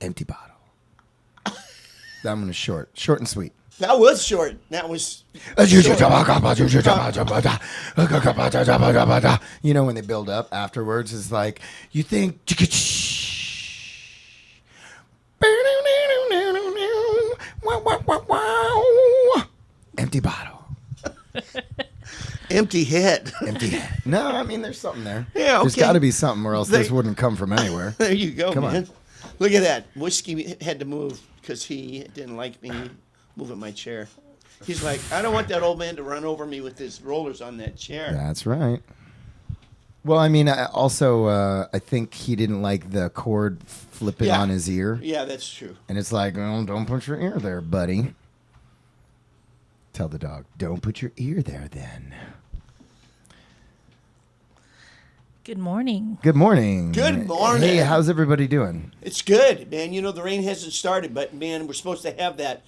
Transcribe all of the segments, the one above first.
Empty bottle. That one is short and sweet. That was short. That was You know when they build up afterwards, it's like you think empty bottle. empty head. Empty head. No, I mean there's something there. Yeah, okay. There's got to be something, or else this wouldn't come from anywhere. There you go, Come man. on. Look at that. Whiskey had to move because he didn't like me moving my chair. He's like, I don't want that old man to run over me with his rollers on that chair. That's right. Well, I mean, I think he didn't like the cord flipping on his ear. Yeah, that's true. And it's like, oh, don't put your ear there, buddy. Tell the dog, don't put your ear there then. Good morning. Good morning. Good morning. Hey, how's everybody doing? It's good, man. You know, the rain hasn't started, but, man, we're supposed to have that.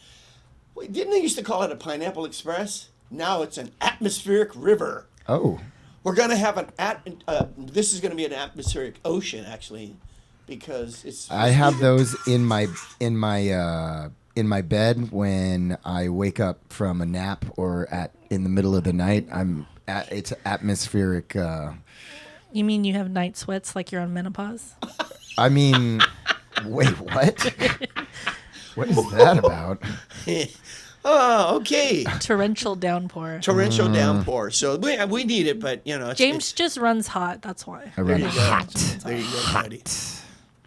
Wait, didn't they used to call it a Pineapple Express? Now it's an atmospheric river. Oh. We're going to have this is going to be an atmospheric ocean, actually, because it's... I have those in my bed when I wake up from a nap or in the middle of the night. It's atmospheric. You mean you have night sweats like you're on menopause? I mean, wait, what? What is that about? Oh, okay. Torrential downpour. Torrential downpour. So we need it, but you know, James just runs hot. That's why. I run hot. There you go, buddy.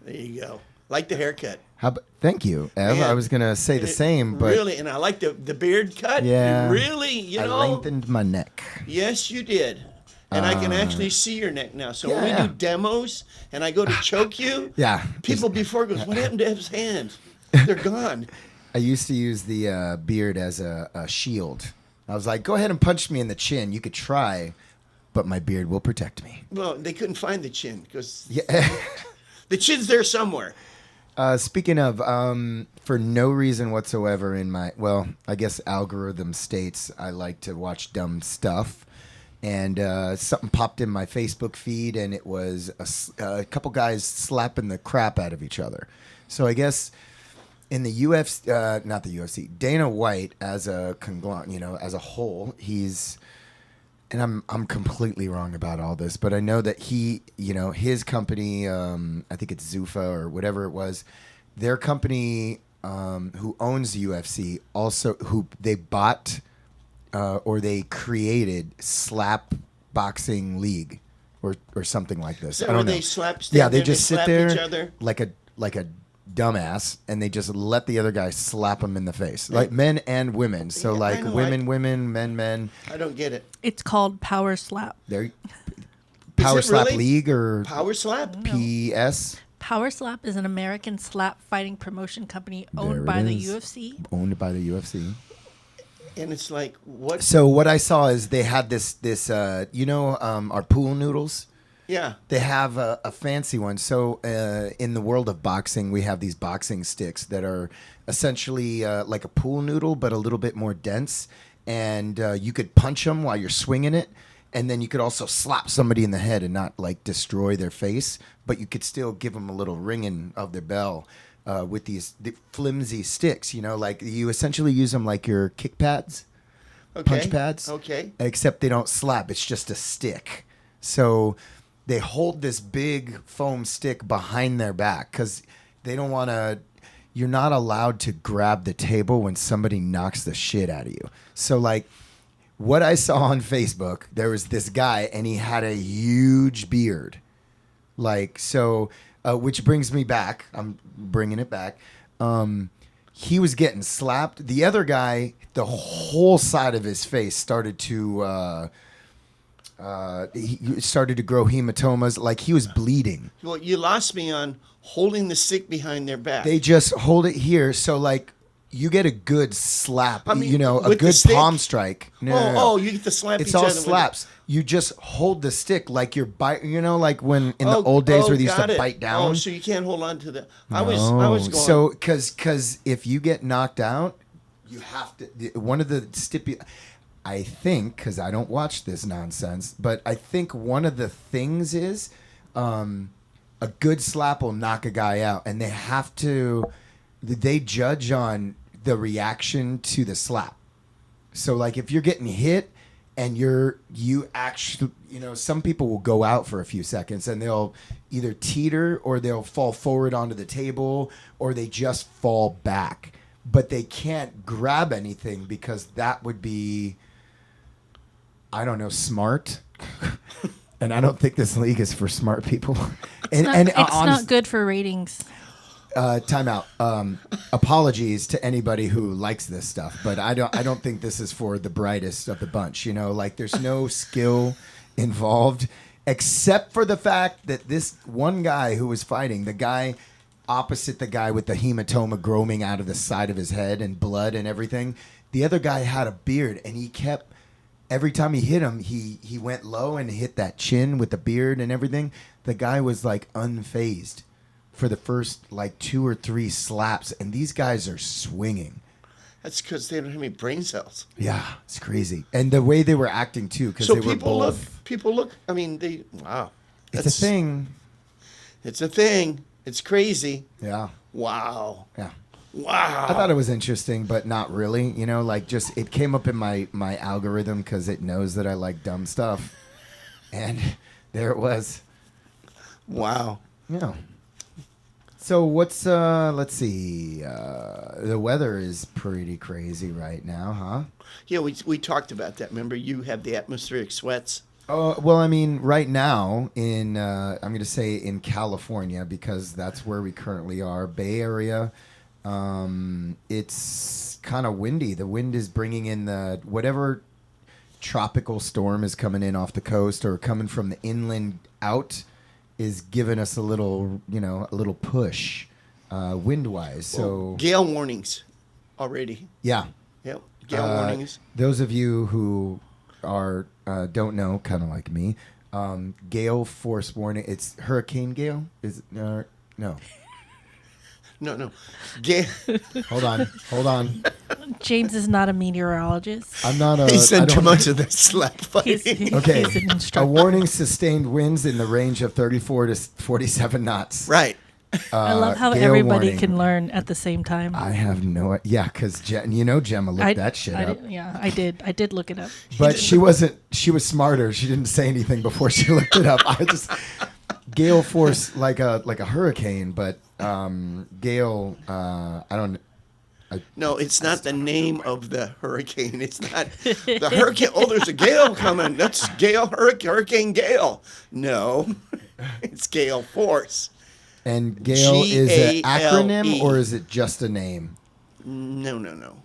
There you go. Like the haircut. Thank you, Ev. Man, I was gonna say the same, but really, and I like the beard cut. Yeah, really, you know, I lengthened my neck. Yes, you did. And I can actually see your neck now. So when we do demos and I go to choke you, people before goes, what happened to Ev's hands? They're gone. I used to use the beard as a shield. I was like, go ahead and punch me in the chin. You could try, but my beard will protect me. Well, they couldn't find the chin because the chin's there somewhere. Speaking of, for no reason whatsoever I guess algorithm states I like to watch dumb stuff. And something popped in my Facebook feed, and it was a couple guys slapping the crap out of each other. So I guess in the UFC, not the UFC, Dana White as a as a whole, he's, and I'm completely wrong about all this, but I know that he, his company, I think it's Zuffa or whatever it was, their company who owns the UFC, also who they bought. Or they created Slap Boxing League, or something like this. I don't know. They slap. They just sit there each other? like a dumbass, and they just let the other guy slap them in the face, like men and women. So women, men. I don't get it. It's called Power Slap. Power Slap really? League or Power Slap? PS. Power Slap is an American slap fighting promotion company owned by the UFC. Owned by the UFC. And it's like, what? So what I saw is they had this our pool noodles. Yeah. They have a fancy one. So in the world of boxing, we have these boxing sticks that are essentially like a pool noodle, but a little bit more dense. And you could punch them while you're swinging it. And then you could also slap somebody in the head and not like destroy their face. But you could still give them a little ringing of their bell. With the flimsy sticks, like you essentially use them like your kick pads, punch pads. Okay. Except they don't slap; it's just a stick. So they hold this big foam stick behind their back because they don't want to. You're not allowed to grab the table when somebody knocks the shit out of you. So like, what I saw on Facebook, there was this guy and he had a huge beard, like so. Which brings me back. I'm bringing it back. He was getting slapped. The other guy, the whole side of his face started to he started to grow hematomas. Like he was bleeding. Well, you lost me on holding the stick behind their back. They just hold it here. So like you get a good slap. A good palm strike. No. You get the slap. It's all slaps. You just hold the stick like you're like when in the old days where they used to bite down. Oh, so you can't hold on to the. I was going. So because if you get knocked out, you have to. One of the I think, because I don't watch this nonsense, but I think one of the things is a good slap will knock a guy out, and they judge on the reaction to the slap. So like if you're getting hit and you actually, some people will go out for a few seconds and they'll either teeter or they'll fall forward onto the table or they just fall back, but they can't grab anything because that would be, I don't know, smart. And I don't think this league is for smart people. It's not good for ratings. Time out. Apologies to anybody who likes this stuff, but I don't think this is for the brightest of the bunch. Like there's no skill involved except for the fact that this one guy who was fighting, the guy opposite the guy with the hematoma growing out of the side of his head and blood and everything, the other guy had a beard and he kept, every time he hit him, he went low and hit that chin with the beard and everything. The guy was like unfazed for the first like 2 or 3 slaps, and these guys are swinging. That's because they don't have any brain cells. Yeah, it's crazy. And the way they were acting too, because they were both. People look. I mean, wow. It's a thing. It's a thing. It's crazy. Yeah. Wow. Yeah. Wow. I thought it was interesting, but not really. Like just it came up in my algorithm because it knows that I like dumb stuff, and there it was. Wow. Yeah. So what's let's see, the weather is pretty crazy right now, huh? Yeah, we talked about that. Remember, you have the atmospheric sweats. Well, I mean, right now I'm going to say in California because that's where we currently are, Bay Area. It's kind of windy. The wind is bringing in whatever tropical storm is coming in off the coast or coming from the inland out. Is giving us a little push, wind-wise. So gale warnings already. Yeah. Yep. Gale warnings. Those of you who are don't know, kind of like me, gale force warning. It's Hurricane Gale. Is no. No. Gale. Hold on. James is not a meteorologist. I'm not a. He's done too much of this slap fighting. Okay. He's an A instructor. warning: sustained winds in the range of 34 to 47 knots. Right. I love how gale everybody warning. can learn at the same time. I have no. Yeah, because Gemma looked that shit up. I did look it up. But she wasn't. She was smarter. She didn't say anything before she looked it up. I just gale force like a hurricane, but gale. I don't. No, it's not the name of the hurricane. It's not the hurricane. Oh, there's a gale coming. That's Gale, Hurricane Gale. No, it's gale force. And Gale is an acronym Gale. or is it just a name? No.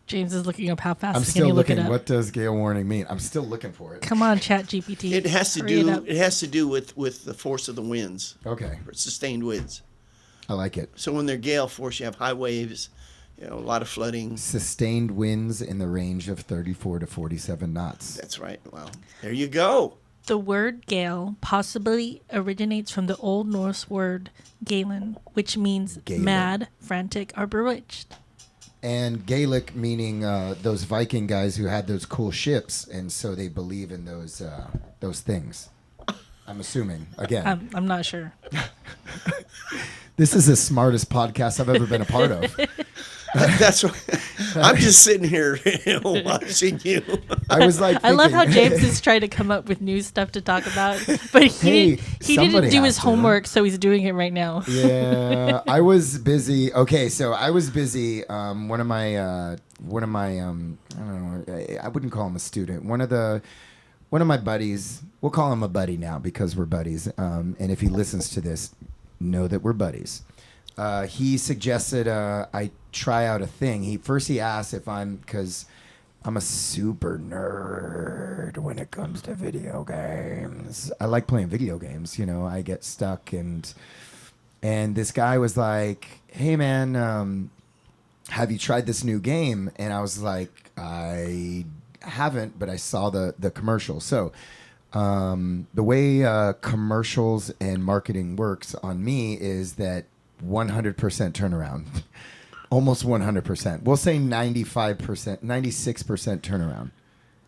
James is looking up how fast I'm can still you look looking. it up. What does gale warning mean? I'm still looking for it. Come on, Chat GPT. It has to Hurry do. it up. It has to do with the force of the winds. Okay, Sustained winds. I like it. So when they're gale force, you have high waves, a lot of flooding. Sustained winds in the range of 34 to 47 knots. That's right. Well, there you go. The word gale possibly originates from the Old Norse word galen, which means Galen. mad, frantic, or bewitched. And Gaelic meaning those Viking guys who had those cool ships, and so they believe in those things. I'm assuming. Again, I'm not sure. this is the smartest podcast I've ever been a part of. That's what, I'm just sitting here watching you. I was like, I love how thinking, James is trying to come up with new stuff to talk about, but he didn't somebody do has his to. homework, so he's doing it right now. Yeah, I was busy. Okay, so I was busy. One of my I don't know. I wouldn't call him a student. One of my buddies. We'll call him a buddy now because we're buddies. And if he listens to this, know that we're buddies. He suggested I try out a thing. He asked if because I'm a super nerd when it comes to video games. I like playing video games. I get stuck and this guy was like, "Hey man, have you tried this new game?" And I was like, "I haven't, but I saw the commercial." So the way commercials and marketing works on me is that 100% turnaround. Almost 100%. We'll say 95%, 96% turnaround.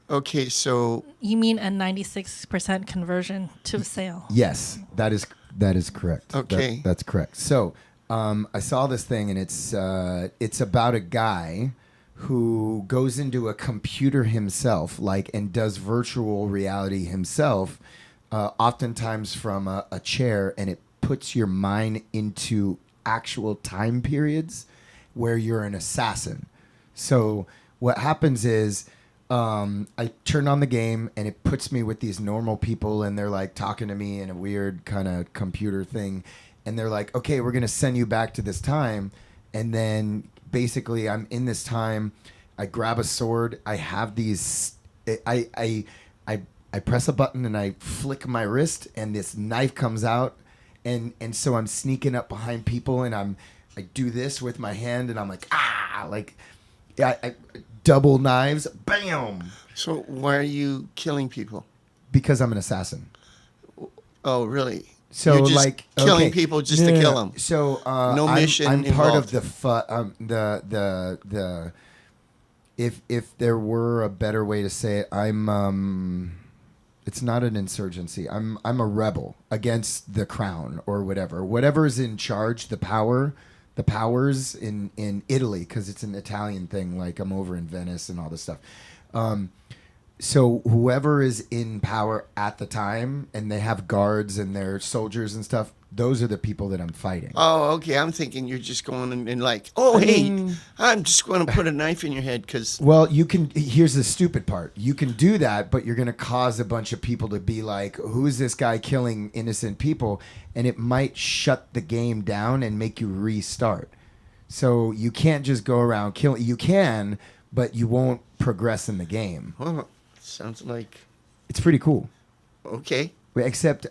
Okay, so You mean a 96% conversion to a sale? Yes, that is correct. Okay. That's correct. So I saw this thing, and it's about a guy who goes into a computer himself, and does virtual reality himself, oftentimes from a chair, and it puts your mind into actual time periods where you're an assassin. So what happens is I turn on the game, and it puts me with these normal people, and they're like talking to me in a weird kind of computer thing. And they're like, okay, we're going to send you back to this time. And then basically I'm in this time. I grab a sword. I have these, I press a button and I flick my wrist, and this knife comes out. And so I'm sneaking up behind people, and I do this with my hand, and I'm like, I double knives, bam. so why are you killing people? Because I'm an assassin. Oh, really? So You're just killing okay. people just to kill them. So No mission I'm part involved. of the if there were a better way to say it, I'm it's not an insurgency. I'm a rebel against the crown or whatever. Whatever's in charge, the powers in Italy, because it's an Italian thing. Like, I'm over in Venice and all this stuff. So whoever is in power at the time, and they have guards and their soldiers and stuff, those are the people that I'm fighting. Oh, okay. I'm thinking you're just going and like, oh, hey, I'm just going to put a knife in your head because. Well, you can. Here's the stupid part. You can do that, but you're going to cause a bunch of people to be like, "Who's this guy killing innocent people?" And it might shut the game down and make you restart. So you can't just go around killing. You can, but you won't progress in the game. Oh, sounds like. It's pretty cool. Okay. Except,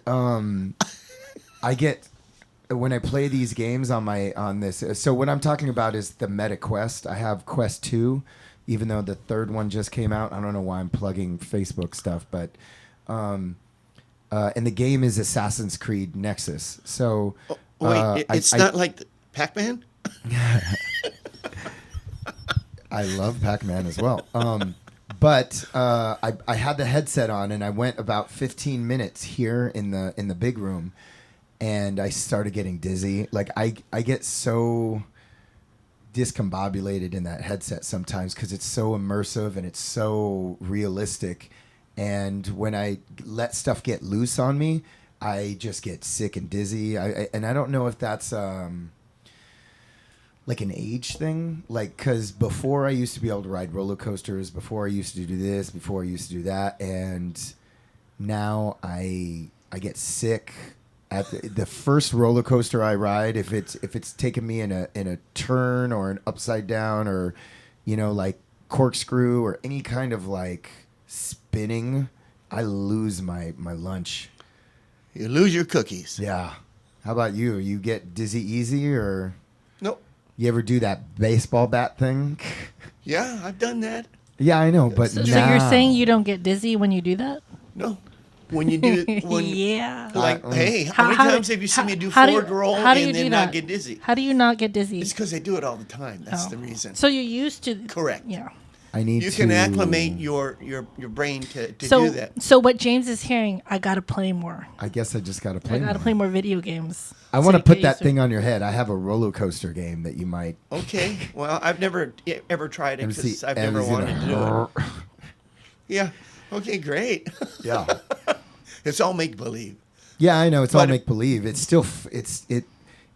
I get when I play these games on this. So what I'm talking about is the meta quest. I have Quest 2, even though the third one just came out. I don't know why I'm plugging Facebook stuff, but and the game is Assassin's Creed Nexus. So Wait, it's not like Pac-Man? I love Pac-Man as well. But I had the headset on, and I went about 15 minutes here in the big room, and I started getting dizzy. Like, I get so discombobulated in that headset sometimes because it's so immersive and it's so realistic. And when I let stuff get loose on me, I just get sick and dizzy. And I don't know if that's like an age thing, like, because before I used to be able to ride roller coasters, before I used to do this, before I used to do that, and now I get sick at the first roller coaster I ride. If it's taking me in a turn or an upside down or like corkscrew or any kind of like spinning, I lose my lunch. You lose your cookies. Yeah. How about you? You get dizzy easy, or Nope. you ever do that baseball bat thing? Yeah, I've done that. Yeah, I know, but So now, you're saying you don't get dizzy when you do that? No. When you do Yeah. like, hey, how many times have you seen me do how forward roll how do you and do then that? not get dizzy? How do you not get dizzy? It's because I do it all the time. That's Oh. the reason. So you're used to. Correct. Yeah. I need You to can acclimate your brain to So do that. so what James is hearing, I gotta play more. I guess I just got to I play. gotta more. play more video games. I So want to you put get that used to thing it. on your head. I have a roller coaster game that you might. Okay. Well, I've never ever tried it MC because I've never wanted to do it. Yeah. Okay, great. Yeah. It's all make believe. Yeah, I know. It's all But- make believe. It's still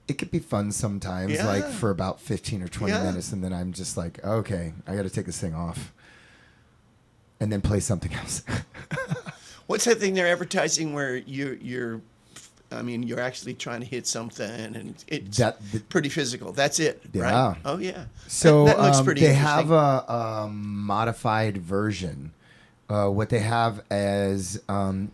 it could be fun sometimes, Yeah. like for about 15 or 20 Yeah. minutes, and then I'm just like, okay, I got to take this thing off, and then play something else. What's that thing they're advertising where you're actually trying to hit something and it's pretty physical. That's it, Yeah. right? Oh yeah. So that looks pretty they interesting. have a modified version. What they have is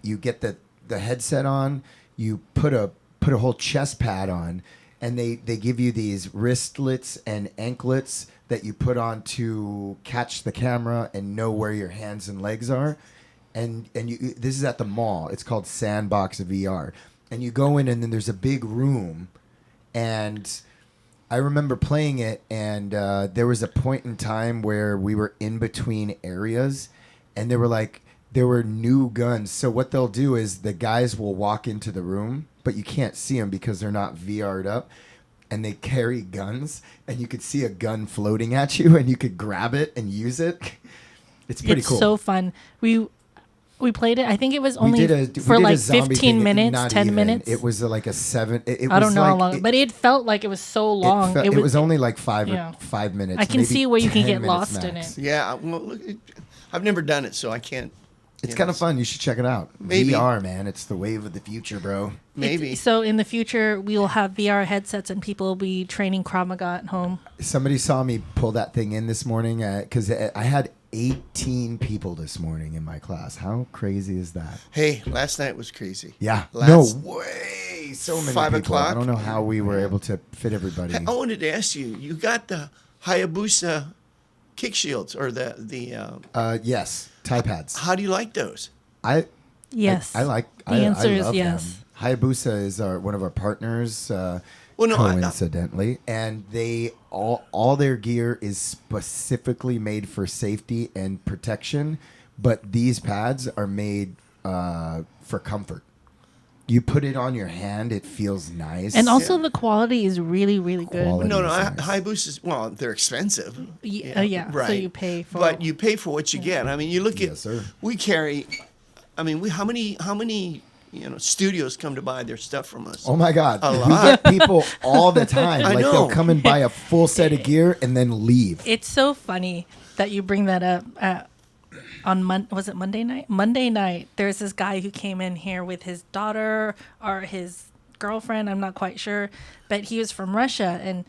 you get the headset on, you put a whole chest pad on, and they give you these wristlets and anklets that you put on to catch the camera and know where your hands and legs are. And this is at the mall. It's called Sandbox VR. And you go in, and then there's a big room, and I remember playing it, and there was a point in time where we were in between areas, and there were new guns. So what they'll do is the guys will walk into the room, but you can't see them because they're not VR'd up, and they carry guns, and you could see a gun floating at you, and you could grab it and use it. It's pretty cool. It's so fun. We played it. I think it was We only did a for like zombie 15 thing, minutes, not 10 even. minutes. It was like a 7. It I don't was know how like- long, but it felt like it was so long. It was only like Yeah. 5 minutes. I can maybe see where you can 10 get minutes lost in max. it. Yeah, well, look, I've never done it, so I can't. It's kind of fun. You should check it out. Maybe. VR, man. It's the wave of the future, bro. Maybe. So in the future, we will have VR headsets and people will be training Krav Maga at home. Somebody saw me pull that thing in this morning because I had 18 people this morning in my class. How crazy is that? Hey, last night was crazy. Yeah. Last- No way. So many 5 people. o'clock? I don't know how we were able to fit everybody. I wanted to ask you. You got the Hayabusa kick shields or the Yes. Tie pads. How do you like those? Yes. I like. The answer is love yes. Them. Hayabusa is one of our partners. Well, no, coincidentally, and they all their gear is specifically made for safety and protection, but these pads are made for comfort. You put it on your hand, it feels nice. And also the quality is really, really good. Quality. No, is nice. Hayabusas. Well, they're expensive. Yeah. Right. So you pay for. But you pay for what you get. I mean, you look at. Yes, sir. We carry. I mean, how many studios come to buy their stuff from us? Oh my God, A we lot. get people all the time. I Like know. they'll come and buy a full set of gear and then leave. It's so funny that you bring that up. Was it Monday night? Monday night, there's this guy who came in here with his daughter or his girlfriend. I'm not quite sure, but he was from Russia and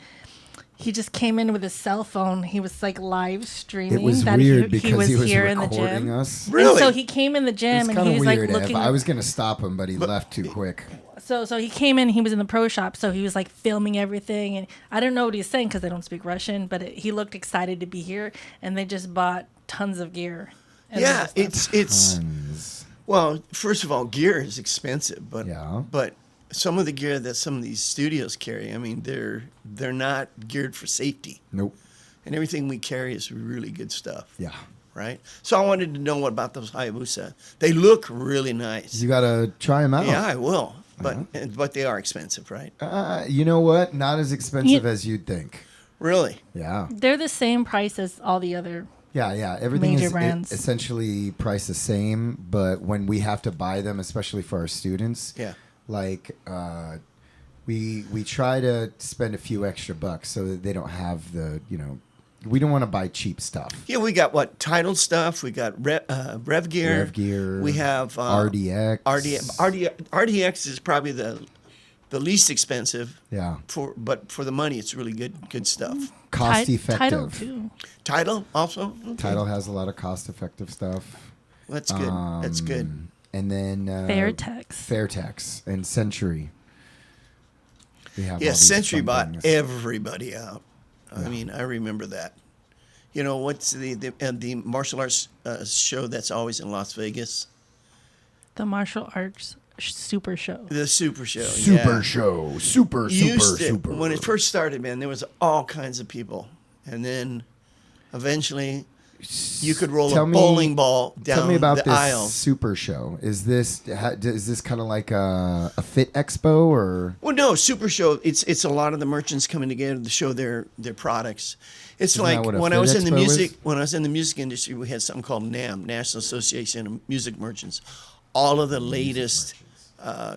he just came in with his cell phone. He was like live streaming. It was that weird he because was he was here in the recording gym. us. Really? And so he came in the It's gym and kind he of was weird. like Ev. looking. I was gonna stop him, but he left too quick. So he came in. He was in the pro shop, so he was like filming everything, and I don't know what he's saying because I don't speak Russian. But he looked excited to be here, and they just bought tons of gear. and Yeah, stuff. it's Tons. well. First of all, gear is expensive, but Yeah. but some of the gear that some of these studios carry, I mean, they're not geared for safety, Nope. and everything we carry is really good stuff. Yeah. Right. So I wanted to know what about those Hayabusa. They look really nice. You gotta try them out. Yeah, I will. But they are expensive, right? You know what? Not as expensive as you'd think. Really? Yeah. They're the same price as all the other. Yeah. Everything Major is brands. essentially priced the same, but when we have to buy them, especially for our students, Yeah. like we try to spend a few extra bucks so that they don't have the we don't want to buy cheap stuff. Yeah, we got what title stuff. We got Rev Gear. Rev Gear. We have RDX. RDX is probably the least expensive. Yeah. But for the money, it's really good stuff. Cost effective. Title too. Title also. Okay. Title has a lot of cost effective stuff. That's good. That's good. And then Fairtex. Fairtex and Century. We have all Yeah, these Century fun bought things. everybody out. I mean, I remember that. You know, what's the martial arts show that's always in Las Vegas? The martial arts super show. The Super Show. Super yeah. show. Super. When it first started, man, there was all kinds of people. And then eventually you could roll Tell a me- bowling ball down Tell me about the this aisles. Super Show. Is this kind of like a fit expo or? Well, no, Super Show. It's a lot of the merchants coming together to show their products. It's Isn't that like what a when I Fit was in the Expo music is? when I was in the music industry, we had something called NAM, National Association of Music Merchants. All of the latest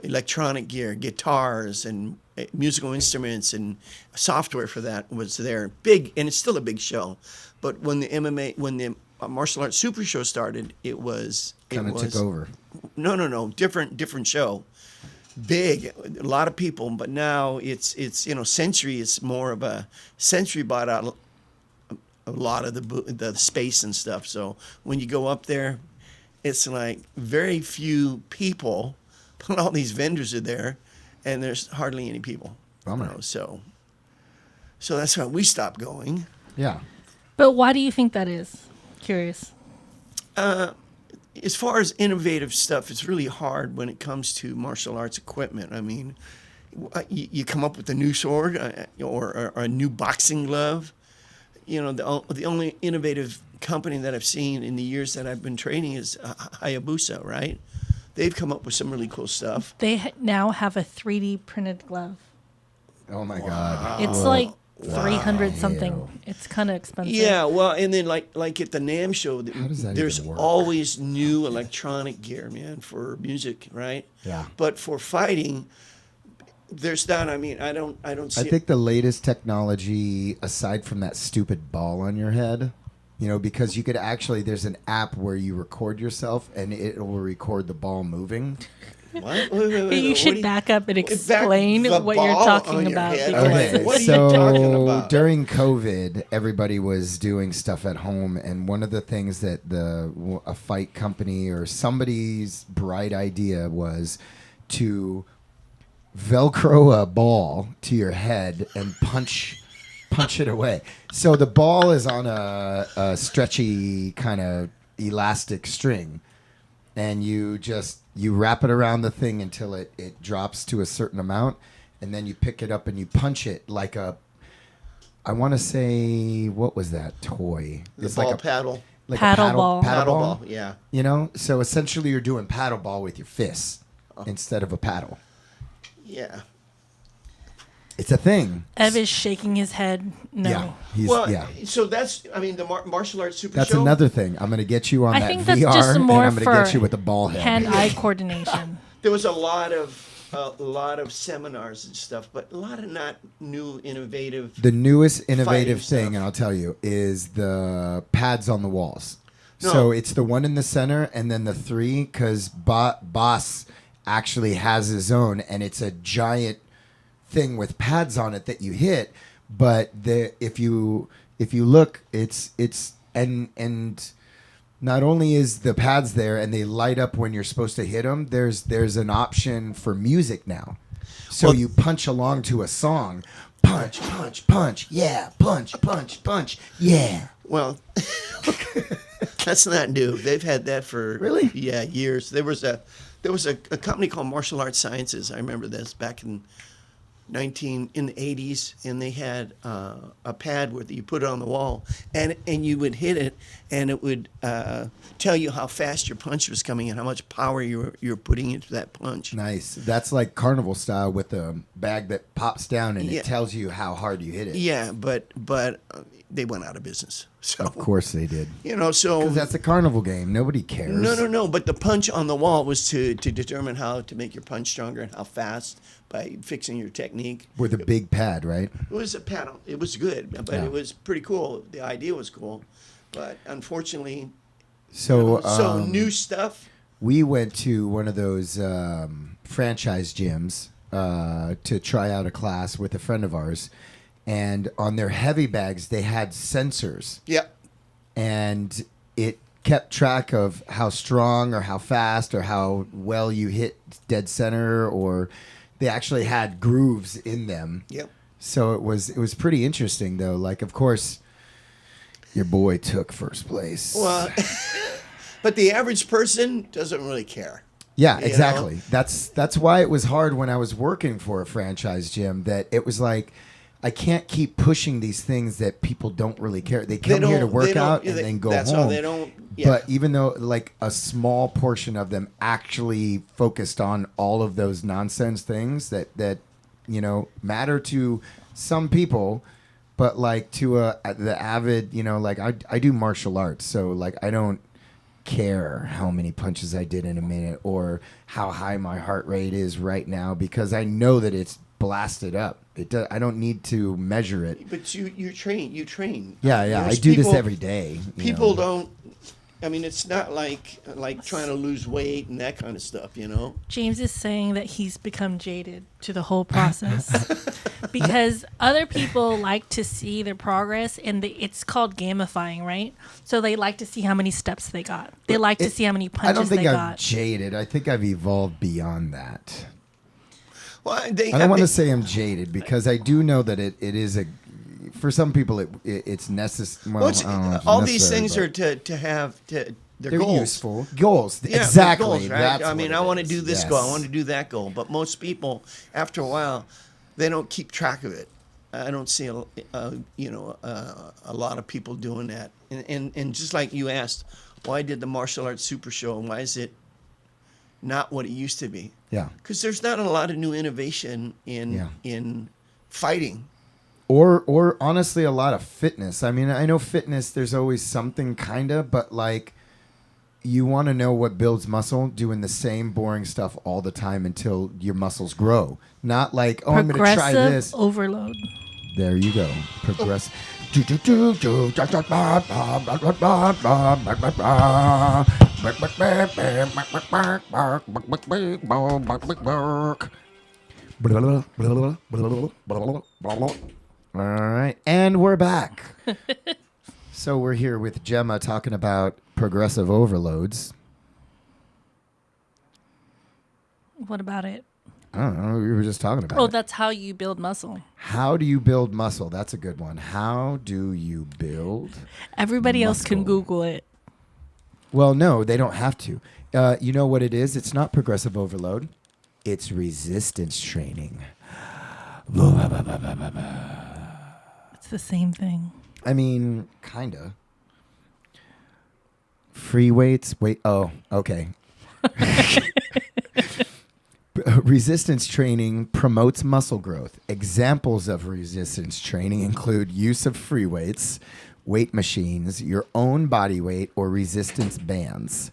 electronic gear, guitars, and musical instruments and software for that was there. Big, and it's still a big show. But when the martial arts Super Show started, it Kind of took over. No, different show. Big, a lot of people, but now it's Century is more of a Century bought out a lot of the space and stuff. So when you go up there, it's like very few people, but all these vendors are there, and there's hardly any people. Bummer. So that's why we stopped going. Yeah. But why do you think that is? Curious. As far as innovative stuff, it's really hard when it comes to martial arts equipment. I mean, you come up with a new sword or a new boxing glove. You know, the only innovative company that I've seen in the years that I've been training is Hayabusa, right? They've come up with some really cool stuff. They now have a 3D printed glove. Oh my God. It's like 300 something. It's kind of expensive. Yeah, well, and then like at the NAMM show, does that there's even work? always new electronic gear, man, for music, right? Yeah. But for fighting, there's not. I mean, I don't see. I think the latest technology, aside from that stupid ball on your head, you know, because you could actually, there's an app where you record yourself and it will record the ball moving. What? Wait, You should back up and explain the what you're ball on talking your about. head? because- Okay, What are you so talking about? during COVID, everybody was doing stuff at home, and one of the things that a fight company or somebody's bright idea was to Velcro a ball to your head and punch it away. So the ball is on a stretchy kind of elastic string, and you wrap it around the thing until it drops to a certain amount, and then you pick it up and you punch it like I want to say, what was that toy? The It's ball like a paddle. like Paddle a ball. Paddle ball, yeah. You know, so essentially you're doing paddle ball with your fists instead of a paddle. Yeah. It's a thing. Ev is shaking his head. No. Yeah, he's, Well, yeah. so that's, I mean, the martial arts super That's show. another thing. I'm going to get you on I that think VR, that's just more and I'm going for to get you with the ball head. hand-eye coordination. There was a lot of seminars and stuff, but a lot of not new, innovative. The newest innovative Fighting thing, stuff. and I'll tell you, is the pads on the walls. No. So it's the one in the center and then the three, because Boss actually has his own, and it's a giant thing with pads on it that you hit. But if you look, it's and not only is the pads there and they light up when you're supposed to hit them, there's an option for music now. So Well- you punch along to a song. Punch, punch, punch, yeah. Punch, punch, punch, yeah. Well, that's not new. They've had that for Really? yeah, years. There was a company called Martial Arts Sciences. I remember this back in the 80s, and they had a pad where you put it on the wall, and you would hit it, and it would tell you how fast your punch was coming and how much power you're putting into that punch. Nice. That's like carnival style with a bag that pops down and Yeah. it tells you how hard you hit it. Yeah, but they went out of business. So Of course they did. so Because that's a carnival game. Nobody cares. No. But the punch on the wall was to determine how to make your punch stronger and how fast by fixing your technique. With a big pad, right? It was a paddle. It was good, but Yeah. it was pretty cool. The idea was cool, but unfortunately, So, new stuff. we went to one of those franchise gyms to try out a class with a friend of ours. And on their heavy bags, they had sensors. Yep. And it kept track of how strong or how fast or how well you hit dead center, or they actually had grooves in them. Yep. So it was pretty interesting, though. Like, of course, your boy took first place. Well, but the average person doesn't really care. Yeah, You exactly. know? That's why it was hard when I was working for a franchise gym, that it was like, I can't keep pushing these things that people don't really care. They come here to work out and then go that's home. How they don't. Yeah. But even though like a small portion of them actually focused on all of those nonsense things that matter to some people, but like to the avid, like I do martial arts, so like I don't care how many punches I did in a minute or how high my heart rate is right now, because I know that it's blasted up. I don't need to measure it. But you train. Yeah. I Most do this people- every day. you People know. don't. I mean, it's not like trying to lose weight and that kind of stuff, James is saying that he's become jaded to the whole process because other people like to see their progress, and it's called gamifying, right? So they like to see how many steps they got. They like to see how many I don't punches think they I'm got. jaded. I think I've evolved beyond that. Well, I don't want to say I'm jaded, because I do know that it is for some people it's necessary. Well, all these things are to They're goals. useful. Goals. Yeah, Exactly. goals, right? That's I mean, what I it want to is. do this Yes. goal. I want to do that goal. But most people, after a while, they don't keep track of it. I don't see a lot of people doing that. And just like you asked, why did the martial arts super show? And why is it not what it used to be? Yeah. Because there's not a lot of new innovation in fighting. Or honestly, a lot of fitness. I mean, I know fitness, there's always something kind of, but like, you want to know what builds muscle, doing the same boring stuff all the time until your muscles grow. Not like, oh, I'm going to try this. Overload. There you go. Progress. All right, and we're back. So we're here with Gemma talking about progressive overloads. What about it? I don't know. We were just talking about Oh, it. that's how you build muscle. How do you build muscle? That's a good one. How do you build? Everybody else can Muscle. Google it. Well, no, they don't have to. You know what it is? It's not progressive overload. It's resistance training. It's the same thing. I mean, kinda. Free weights. Wait. Oh, okay. Resistance training promotes muscle growth. Examples of resistance training include use of free weights, weight machines, your own body weight, or resistance bands.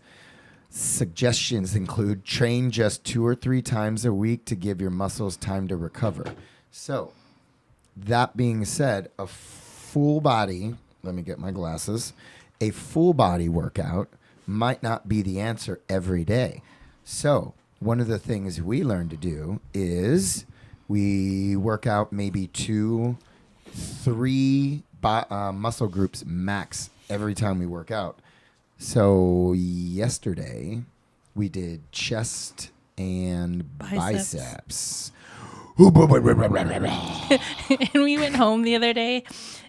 Suggestions include train just 2 or 3 times a week to give your muscles time to recover. So, that being said, a full body, let me get my glasses, a full body workout might not be the answer every day. So, one of the things we learn to do is we work out maybe 2, 3 muscle groups max every time we work out. So yesterday we did chest and biceps. And we went home the other day,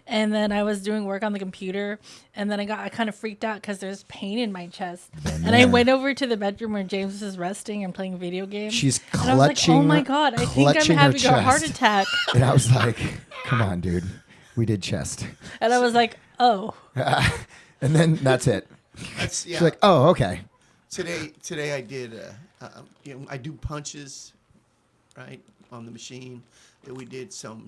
and then I was doing work on the computer, and then I kind of freaked out because there's pain in my chest. And I went over to the bedroom where James is resting and playing video games. She's and I was like, clutching. oh my God, I think I'm clutching her having a heart chest. attack. And I was like, come on, dude. We did chest. And I was like, oh. And then that's it. That's, She's like, oh, okay. Today I did. I do punches, right, on the machine. Then we did some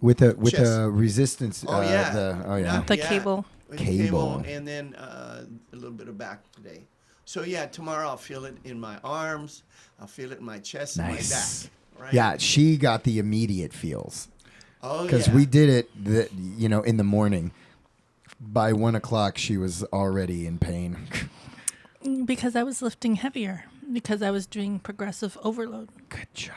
With a chest. resistance. The cable. with Cable. and then a little bit of back today. So yeah, tomorrow I'll feel it in my arms. I'll feel it in my chest and my Nice. back. Right? Yeah, she got the immediate feels. Oh Because yeah. we did it, in the morning. By 1 o'clock, she was already in pain. Because I was lifting heavier. Because I was doing progressive overload. Good job.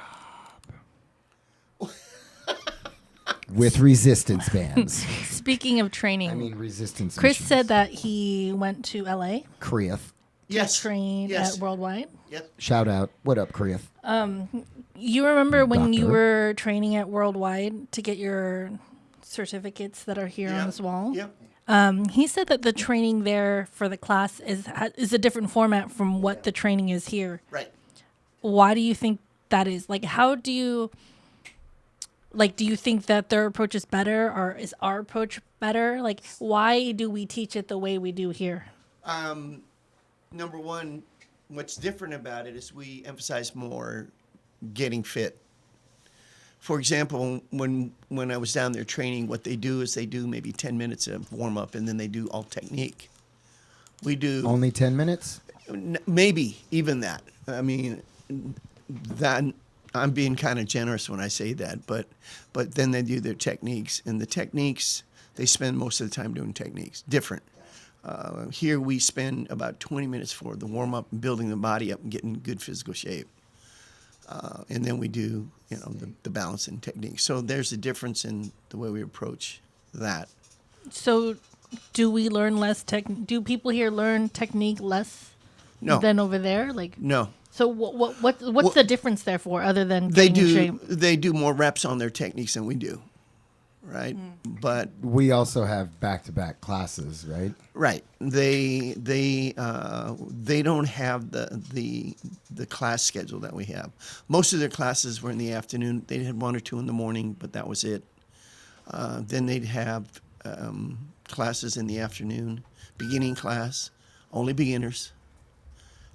With resistance bands. Speaking of training, I mean, resistance. Chris machines. said that he went to LA Krieth. Yes. to train Yes. at Worldwide. Yep. Shout out. What up, Krieth? You remember when you Doctor. were training at Worldwide to get your certificates that are here on Yep. this wall? Yep. He said that the training there for the class is a different format from what the training is here. Right. Why do you think that is? Like, how do you... Like, do you think that their approach is better, or is our approach better? Like, why do we teach it the way we do here? Number one, what's different about it is we emphasize more getting fit. For example, when I was down there training, what they do is they do maybe 10 minutes of warm up, and then they do all technique. We do Only 10 minutes? maybe even that. I mean, that I'm being kind of generous when I say that, but then they do their techniques, and the techniques they spend most of the time doing techniques different. Here we spend about 20 minutes for the warm up and building the body up and getting good physical shape, and then we do the balancing technique. So there's a difference in the way we approach that. So, do we learn less do people here learn technique less No. than over there? Like, No. so what's the difference therefore, other than They getting in do shape? they do more reps on their techniques than we do. right? But We also have back-to-back classes, right? right, they don't have the class schedule that we have. Most of their classes were in the afternoon. They had 1 or 2 in the morning, but that was it. Then they'd have classes in the afternoon, beginning class, only beginners,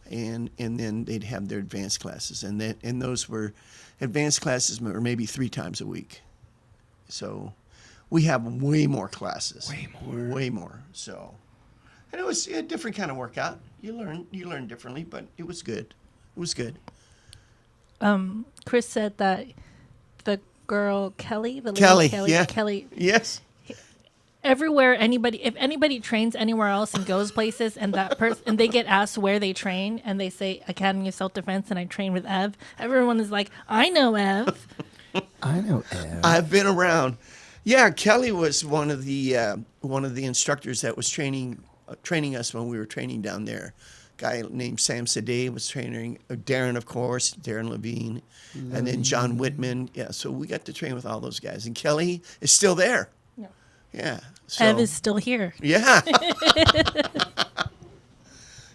and then they'd have their advanced classes, and those were advanced classes were maybe 3 times a week. So we have way more classes, way more. So, and it was a different kind of workout. You learn differently, but it was good. It was good. Chris said that the girl Kelly, Yeah. Kelly, Yes. everywhere if anybody trains anywhere else and goes places and that person and they get asked where they train and they say Academy of Self Defense and I train with Ev, everyone is like, I know Ev. I know, Ev. I've been around. Yeah, Kelly was one of the instructors that was training us when we were training down there. Guy named Sam Sadeh was training Darren, of course, Darren Levine, and then John Whitman. Yeah, so we got to train with all those guys, and Kelly is still there. No. Yeah, so, Ev is still here. yeah.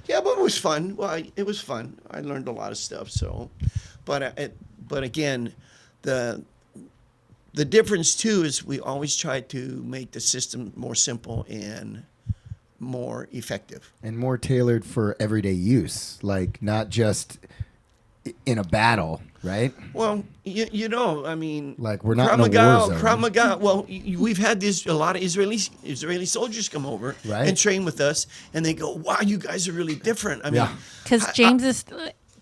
Yeah, but it was fun. Well, it was fun. I learned a lot of stuff. So, but again, the difference too is we always try to make the system more simple and more effective and more tailored for everyday use, like not just in a battle, right? Well, you know, I mean, Like we're not in a war zone. Krav Maga. Well, we've had a lot of Israeli soldiers come over Right. and train with us, and they go, "Wow, you guys are really different." I mean, Yeah. Because James is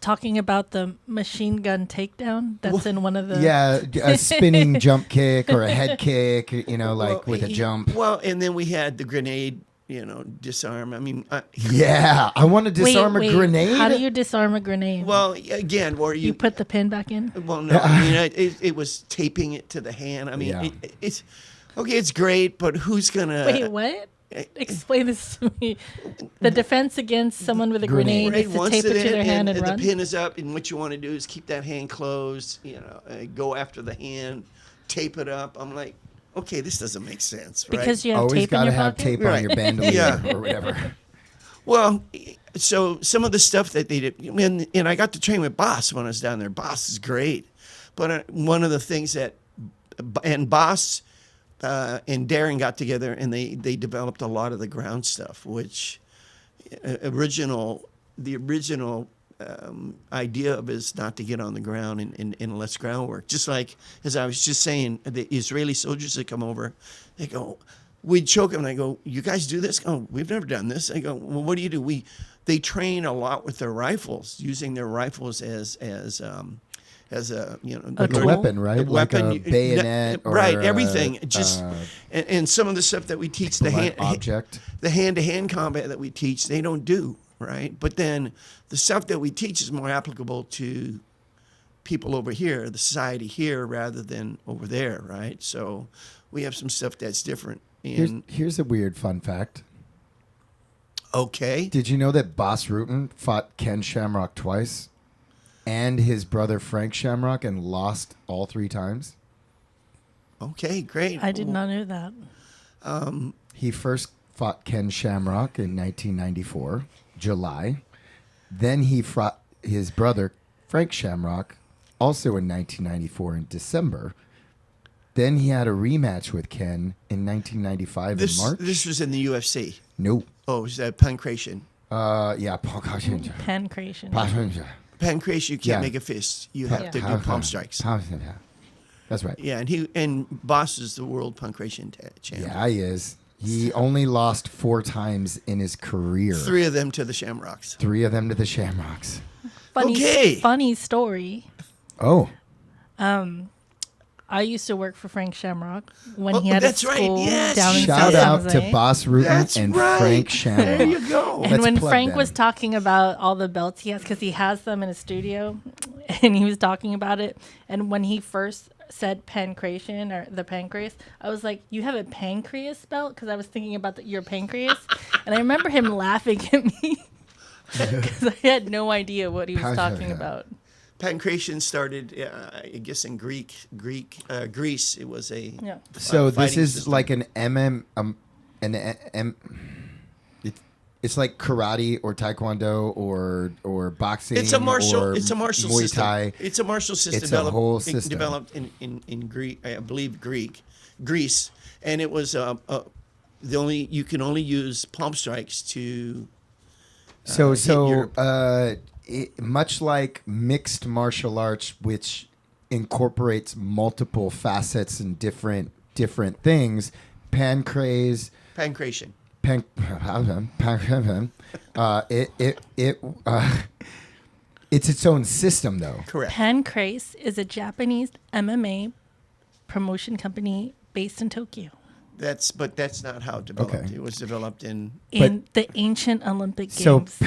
talking about the machine gun takedown that's in one of the... Yeah, a spinning jump kick or a head kick, you know, like well, with a jump. Well, and then we had the grenade, disarm. I mean, Yeah, I want to disarm Wait, a grenade. How do you disarm a grenade? well, again, where you put the pin back in? Well, no, I mean, it was taping it to the hand. I mean, Yeah. it's okay. It's great, but who's gonna? Wait, what? Explain this to me. The defense against someone with a grenade Right, is to once tape it to their hand and the run. pin is up, and what you want to do is keep that hand closed. Go after the hand, tape it up. I'm like, okay, this doesn't make sense, right? Because you have Always tape in gotta your have pocket? tape on Right. your bandolier Yeah. or whatever. Well, so some of the stuff that they did, and I got to train with Boss when I was down there. Boss is great, but one of the things that, and Boss and Darren got together and they developed a lot of the ground stuff, which the original idea of it is not to get on the ground and less groundwork. Just like, as I was just saying, the Israeli soldiers that come over, they go, we'd choke them, and I go, you guys do this? Oh, we've never done this. I go, well, what do you do? They train a lot with their rifles, using their rifles as a Like a tool? weapon, right? a weapon, like a bayonet, or right? a, Everything. Just and some of the stuff that we teach, the blunt object. the hand-to-hand combat that we teach, they don't do, right? But then the stuff that we teach is more applicable to people over here, the society here, rather than over there, right? So we have some stuff that's different. Here's a weird fun fact. Okay. Did you know that Boss Rutan fought Ken Shamrock twice, and his brother Frank Shamrock, and lost all 3 times? Okay, great. I did not know that. He first fought Ken Shamrock in 1994, July. Then he fought his brother Frank Shamrock, also in 1994 in December. Then he had a rematch with Ken in 1995 in March. This was in the UFC. Nope. Oh, it was Pancrase. Yeah, Pancrase. Pancrase. Pancrase, you can't Yeah. make a fist. You have to do palm strikes. That's right. Yeah, and Boss is the world Pancrase champion. Yeah, he is. He only lost 4 times in his career. 3 of them to the Shamrocks. 3 of them to the Shamrocks. Okay. Funny story. Oh, I used to work for Frank Shamrock when Oh, he had a that's right, school yes. down in shout San out Jose. to Boss Rutan That's and right. Frank Shamrock. There you go. And Let's when plug Frank them. was talking about all the belts he has, because he has them in his studio, and he was talking about it, and when he first said Pancrase or the Pancrase, I was like, "You have a pancreas belt?" Because I was thinking about your pancreas, and I remember him laughing at me because I had no idea what he was talking about. Pancration started, I guess, in Greece. It was a Yeah. So this fighting is system. like an it's like karate or taekwondo or boxing. It's a martial. or It's a martial Muay system. Thai. It's a martial system. It's a whole system. Developed in Greek, I believe Greece, and it was you can only use palm strikes to. Much like mixed martial arts, which incorporates multiple facets and different things, Pancrase. Pancration. It's its own system, though. Correct. Pancrase is a Japanese MMA promotion company based in Tokyo. But that's not how it developed. Okay. It was developed in In the ancient Olympic So Games.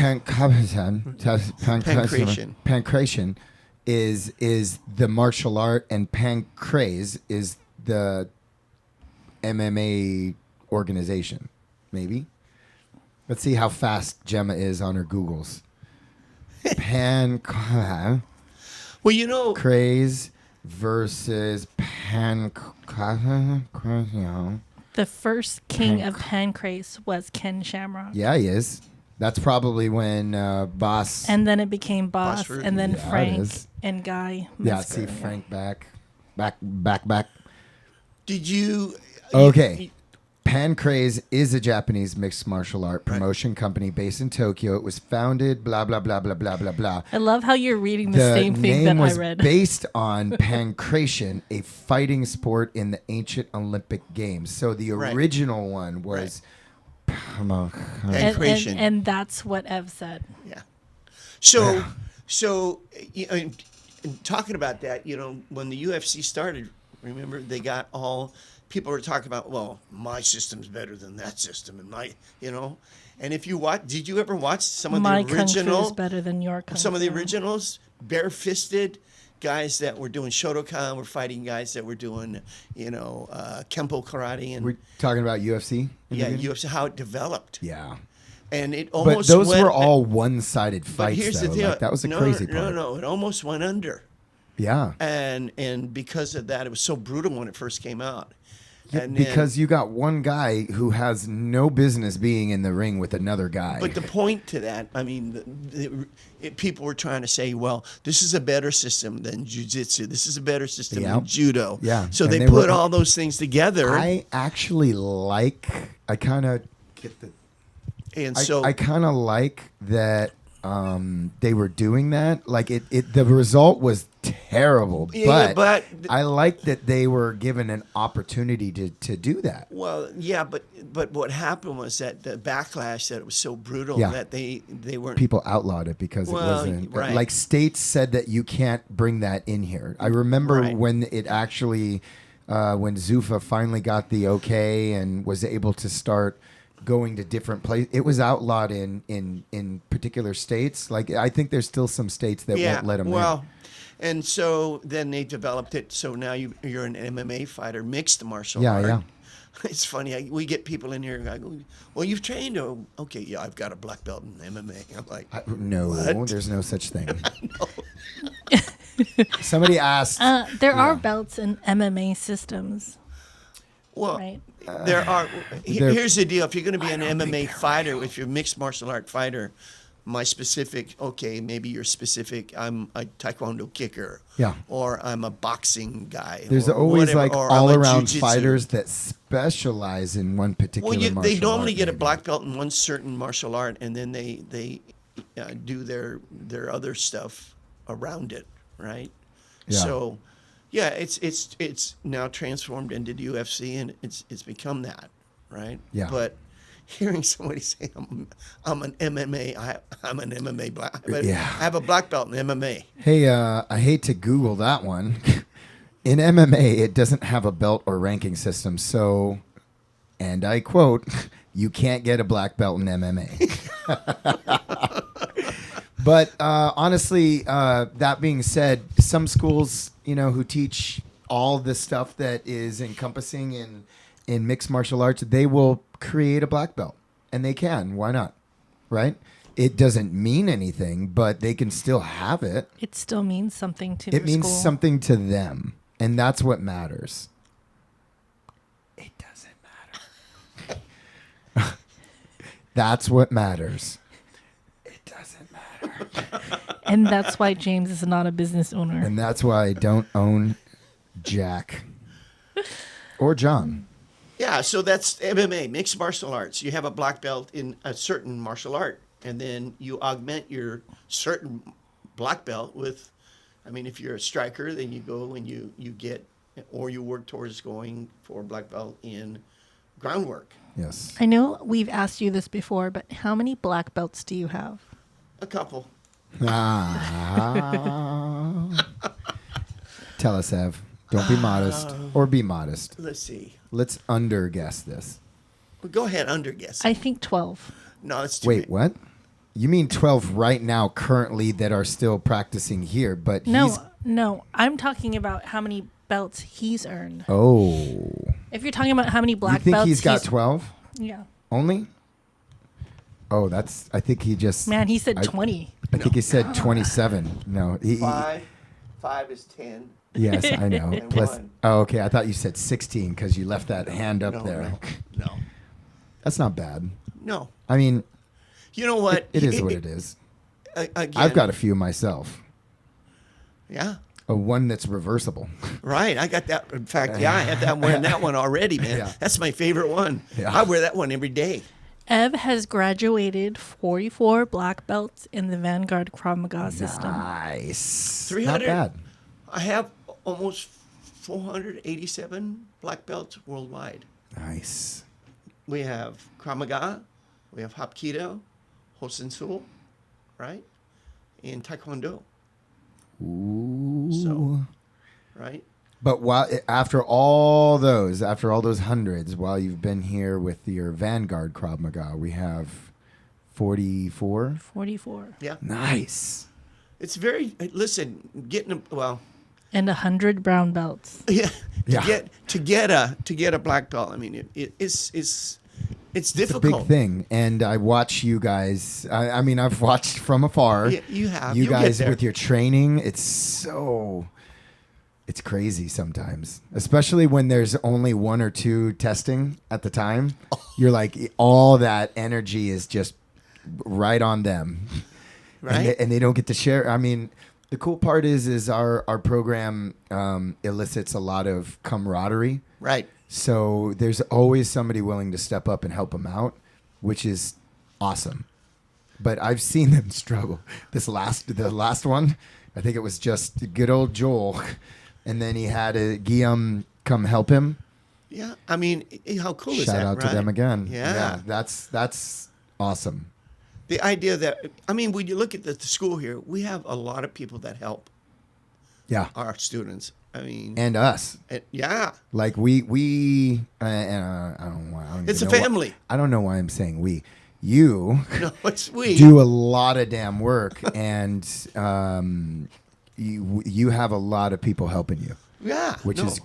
pancration is the martial art, and Pancrase is the MMA organization. Maybe. Let's see how fast Gemma is on her Googles. Pancrase well, you know, versus Pancrase. The first king of Pancrase was Ken Shamrock. Yeah, he is. That's probably when Boss. And then it became Boss, Boss and then Yeah, it Frank is. and Guy. Yeah, Metzger, see Frank back. did you? Okay. Pancrase is a Japanese mixed martial art promotion company based in Tokyo. It was founded, blah, blah, blah, blah, blah, blah, blah. I love how you're reading the same thing that name I was read. based on pancration, a fighting sport in the ancient Olympic Games. So the Right. original one was... Pancration. and that's what Ev said. Yeah. So and talking about that, when the UFC started, remember they got all people were talking about. Well, my system's better than that system, and and if you watch, did you ever watch some of My the kung fu original? is better than your kung Some of the fu. originals, bare-fisted guys that were doing Shotokan were fighting guys that were doing, Kempo karate and We're talking about UFC? UFC, how it developed. Yeah. And it But almost those went, were all one-sided But fights, here's though. the deal. Like, that was the crazy part. No, it almost went under. Yeah. And because of that, it was so brutal when it first came out. Yeah, And because you got one guy who has no business being in the ring with another guy. but the point to that, I mean, people were trying to say, well, this is a better system than jiu-jitsu. This is a better system Yeah. than judo. Yeah. So And they they put were- all those things together. I actually I kind of get the... and I, so I kind of like that they were doing that. Like the result was terrible, Yeah, but- I like that they were given an opportunity to do that. well, yeah, but what happened was that the backlash, that it was so brutal Yeah. that they weren't. People outlawed it because Well, it wasn't right. like states said that you can't bring that in here. I remember Right. when it actually when Zuffa finally got the okay and was able to start going to different places. It was outlawed in particular states. Like I think there's still some states that won't let them well, and so then they developed it. So now you're an MMA fighter, mixed martial Yeah, art. yeah. It's funny. We get people in here and I go, well, you've trained. Oh, okay, yeah, I've got a black belt in MMA. I'm like, No, What? there's no such thing. Somebody asked. There are belts in MMA systems, well, right? there are. There- Here's the deal: if you're going to be an MMA fighter, if you're a mixed martial art fighter, my specific, okay, maybe you're specific. I'm a taekwondo kicker. Yeah. Or I'm a boxing guy. There's or always whatever, like or I'm a all-around jujitsu. fighters that specialize in one particular Well, martial they normally art, get a maybe. black belt in one certain martial art, and then they do their other stuff around it, right? Yeah. So, yeah, it's now transformed into the UFC, and it's become that, right? Yeah. But hearing somebody say I'm an MMA, I'm an MMA black, but Yeah. I have a black belt in MMA. Hey, I hate to Google that one. In MMA, it doesn't have a belt or ranking system, so, and I quote, you can't get a black belt in MMA. But honestly, that being said, some schools, who teach all the stuff that is encompassing in mixed martial arts, they will create a black belt, and they can. Why not? Right? it doesn't mean anything, but they can still have it. It still means something to It means school. something to them, and that's what matters. It doesn't matter. That's what matters. It doesn't matter. And that's why James is not a business owner. And that's why I don't own Jack or John. Yeah, so that's MMA, mixed martial arts. You have a black belt in a certain martial art, and then you augment your certain black belt with, I mean, if you're a striker, then you go and you get, or you work towards going for black belt in groundwork. Yes. I know we've asked you this before, but how many black belts do you have? A couple. Tell us, Ev. Don't be modest, or be modest. Let's see. Let's underguess this. Well, go ahead, underguess. I think 12. No, it's too Wait, many. what? You mean 12 right now, currently, that are still practicing here, but he's... No. I'm talking about how many belts he's earned. Oh. If you're talking about how many You black think belts he's got 12 Yeah. only? Oh, that's... I think he just... Man, he said 20. I think he said 27. No. Five is 10. Yes, I know. And Plus, one. oh, okay. I thought you said 16 because you left that hand up there. No. That's not bad. No. I mean, You know what? it is what it is. Again, I've got a few myself. Yeah. One that's reversible. Right. I got that. In fact, yeah, I have that wearing that one already, man. Yeah. That's my favorite one. Yeah. I wear that one every day. Ev has graduated 44 black belts in the Vanguard Krav Maga system. Nice. 300. Not bad. I have almost 487 black belts worldwide. Nice. We have Krav Maga, we have Hapkido, Hosensul, right? And Taekwondo, Ooh. So- right? But after all those hundreds, while you've been here with your Vanguard Krav Maga, we have 44. 44. Yeah. Nice. It's very, listen, And 100 brown belts. yeah, Yeah. to get a black belt. I mean, it's It's a difficult. big thing, and I watch you guys. I mean, I've watched from afar. Yeah, you have. You You'll get guys there. with your training. It's crazy sometimes, especially when there's only one or two testing at the time. You're like, all that energy is just right on them, Right. And they don't get to share. I mean, the cool part is our program elicits a lot of camaraderie. Right. So there's always somebody willing to step up and help them out, which is awesome. But I've seen them struggle. The last one, I think it was just good old Joel, and then he had a Guillaume come help him. Yeah. I mean, how cool is that? Shout out to right? them again. Yeah. That's awesome. The idea that, I mean, when you look at the school here, we have a lot of people that help Yeah, our students. I mean, and us. yeah. Like we and I don't know why. I don't It's even a know why- family. I don't know why I'm saying we. You No, it's we. do a lot of damn work, and you have a lot of people helping you, Yeah. which no. is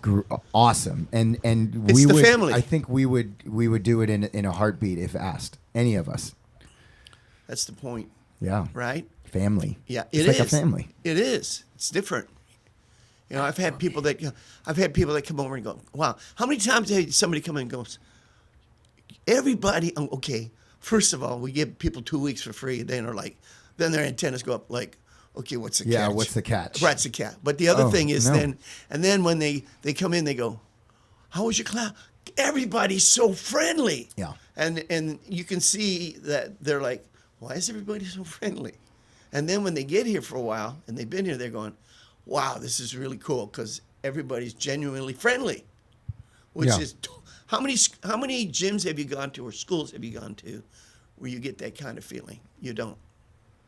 awesome. And It's we the would, family. I think we would do it in a heartbeat if asked. Any of us. That's the point, Yeah. right? Family. Yeah, It's it like is. a family. It is. It's different. You know, I've had people that come over and go, "Wow, how many times has somebody come in and goes, everybody, okay, first of all, we give people 2 weeks for free. Then their antennas go up like, okay, what's the catch? Yeah, what's the catch? Right, it's a cat. But the other Oh, thing is no. then when they come in, they go, how was your class? Everybody's so friendly. Yeah. And you can see that they're like, why is everybody so friendly? And then when they get here for a while and they've been here, they're going, wow, this is really cool because everybody's genuinely friendly. Which Yeah. is, how many gyms have you gone to or schools have you gone to where you get that kind of feeling? You don't.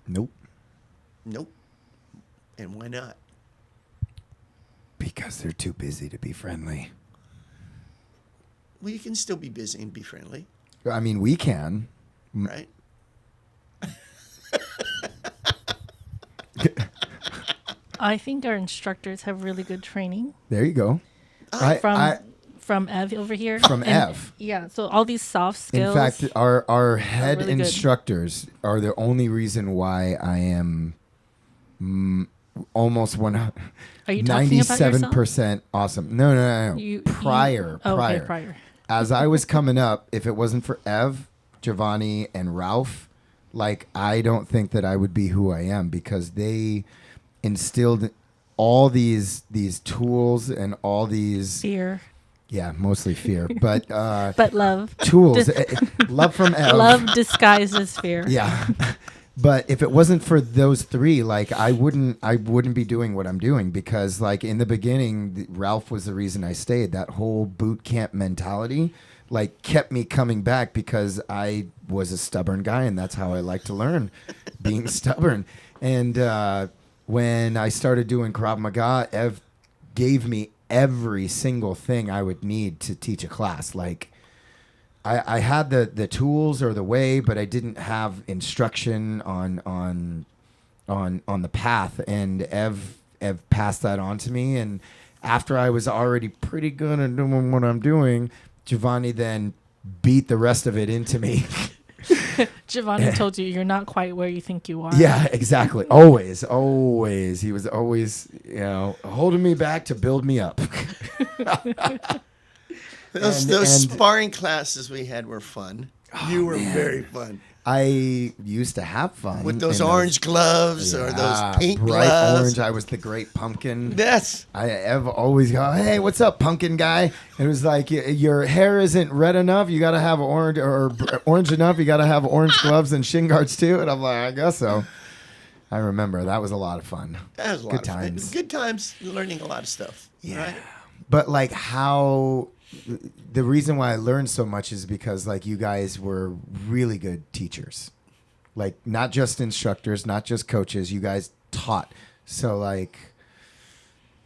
Nope. Nope. And why not? Because they're too busy to be friendly. Well, you can still be busy and be friendly, I mean, we can. right? I think our instructors have really good training. There you go. Ah, from Ev over here. From Ev. Yeah. So all these soft In skills. fact, our head really good. instructors are the only reason why I am almost Are you talking about yourself? 97% awesome. No. Prior. Okay, prior. As I was coming up, if it wasn't for Ev, Giovanni, and Ralph, like, I don't think that I would be who I am, because they instilled all these tools and all these Fear. Yeah, mostly fear, but Love. tools, love from Ev. Love disguised as fear. Yeah, but if it wasn't for those three, like, I wouldn't be doing what I'm doing, because, like, in the beginning, Ralph was the reason I stayed. That whole boot camp mentality, like, kept me coming back, because I was a stubborn guy, and that's how I like to learn, being stubborn. And when I started doing Krav Maga, Ev gave me every single thing I would need to teach a class. Like, I had the tools or the way, but I didn't have instruction on the path. And Ev passed that on to me. And after I was already pretty good at doing what I'm doing, Giovanni then beat the rest of it into me. Giovanni told you you're not quite where you think you are. Yeah, exactly. Always. He was always, holding me back to build me up. Those sparring classes we had were fun. You were very fun. I used to have fun with those orange gloves or those pink bright gloves. Orange. I was the great pumpkin. Yes. I've always go, hey, what's up, pumpkin guy? And it was like, your hair isn't red enough. You got to have orange, or orange enough. You got to have orange gloves and shin guards too. And I'm like, I guess so. I remember that was a lot of fun. That was a lot Good of times. fun. Good times, learning a lot of stuff. Yeah. Right? But like the reason why I learned so much is because, like, you guys were really good teachers. Like, not just instructors, not just coaches. You guys taught. So, like,